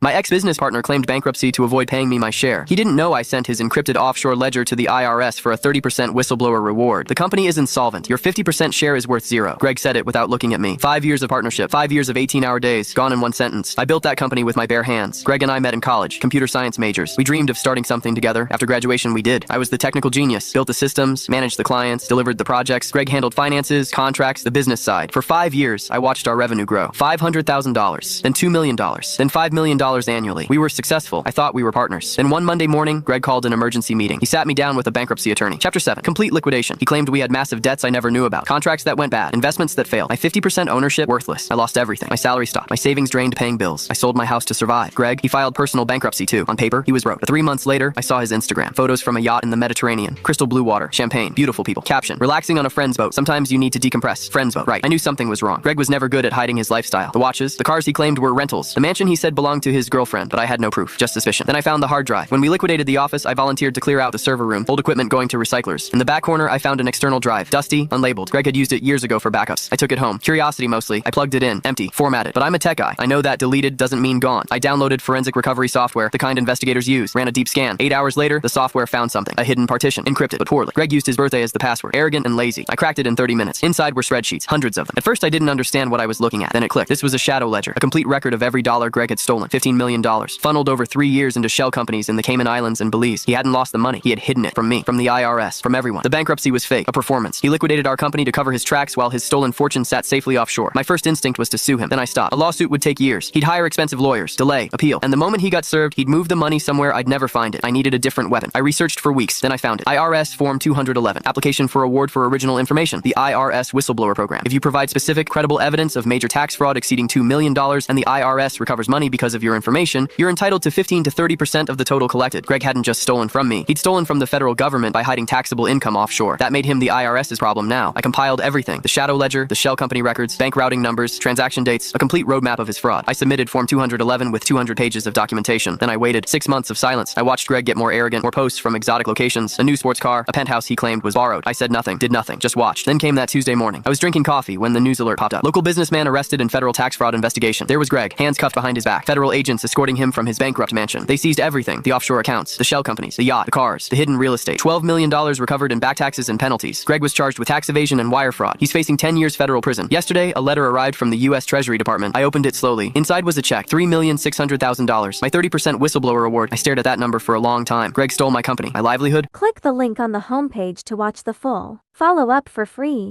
My ex-business partner claimed bankruptcy to avoid paying me my share. He didn't know I sent his encrypted offshore ledger to the IRS for a 30% whistleblower reward. The company is insolvent. Your 50% share is worth zero. Greg said it without looking at me. 5 years of partnership, 5 years of 18-hour days, gone in one sentence. I built that company with my bare hands. Greg and I met in college, computer science majors. We dreamed of starting something together. After graduation, we did. I was the technical genius, built the systems, managed the clients, delivered the projects. Greg handled finances, contracts, the business side. For 5 years, I watched our revenue grow. $500,000, then $2 million, then $5 million annually. We were successful. I thought we were partners. Then one Monday morning, Greg called an emergency meeting. He sat me down with a bankruptcy attorney. Chapter 7. Complete liquidation. He claimed we had massive debts I never knew about. Contracts that went bad. Investments that failed. My 50% ownership worthless. I lost everything. My salary stopped. My savings drained paying bills. I sold my house to survive. Greg, he filed personal bankruptcy too. On paper, he was broke. But 3 months later, I saw his Instagram. Photos from a yacht in the Mediterranean. Crystal blue water. Champagne. Beautiful people. Caption. Relaxing on a friend's boat. Sometimes you need to decompress. Friend's boat. Right. I knew something was wrong. Greg was never good at hiding his lifestyle. The watches, the cars he claimed were rentals. The mansion he said belonged to his girlfriend, but I had no proof. Just suspicion. Then I found the hard drive. When we liquidated the office, I volunteered to clear out the server room. Old equipment going to recyclers. In the back corner, I found an external drive. Dusty, unlabeled. Greg had used it years ago for backups. I took it home. Curiosity mostly. I plugged it in. Empty. Formatted. But I'm a tech guy. I know that deleted doesn't mean gone. I downloaded forensic recovery software, the kind investigators use. Ran a deep scan. 8 hours later, the software found something. A hidden partition. Encrypted, but poorly. Greg used his birthday as the password. Arrogant and lazy. I cracked it in 30 minutes. Inside were spreadsheets. Hundreds of them. At first, I didn't understand what I was looking at. Then it clicked. This was a shadow ledger. A complete record of every dollar Greg had stolen. $15 million. Funneled over 3 years into shell companies in the Cayman Islands and Belize. He hadn't lost the money. He had hidden it from me, from the IRS, from everyone. The bankruptcy was fake. A performance. He liquidated our company to cover his tracks while his stolen fortune sat safely offshore. My first instinct was to sue him. Then I stopped. A lawsuit would take years. He'd hire expensive lawyers, delay, appeal. And the moment he got served, he'd move the money somewhere I'd never find it. I needed a different weapon. I researched for weeks. Then I found it. IRS Form 211. Application for award for original information. The IRS whistleblower program. If you provide specific, credible evidence of major tax fraud exceeding $2 million and the IRS recovers money because of your information, you're entitled to 15 to 30% of the total collected. Greg hadn't just stolen from me. He'd stolen from the federal government by hiding taxable income offshore. That made him the IRS's problem now. I compiled everything. The shadow ledger, the shell company records, bank routing numbers, transaction dates, a complete roadmap of his fraud. I submitted Form 211 with 200 pages of documentation. Then I waited 6 months of silence. I watched Greg get more arrogant, more posts from exotic locations, a new sports car, a penthouse he claimed was borrowed. I said nothing, did nothing, just watched. Then came that Tuesday morning. I was drinking coffee when the news alert popped up. Local businessman arrested in federal tax fraud investigation. There was Greg, hands cuffed behind his back. Federal agents escorting him from his bankrupt mansion. They seized everything. The offshore accounts, the shell companies, the yacht, the cars, the hidden real estate. $12 million recovered in back taxes and penalties. Greg was charged with tax evasion and wire fraud. He's facing 10 years federal prison. Yesterday, a letter arrived from the U.S. Treasury Department. I opened it slowly. Inside was a check. $3,600,000. My 30% whistleblower award. I stared at that number for a long time. Greg stole my company, my livelihood. Click the link on the homepage to watch the full follow-up for free.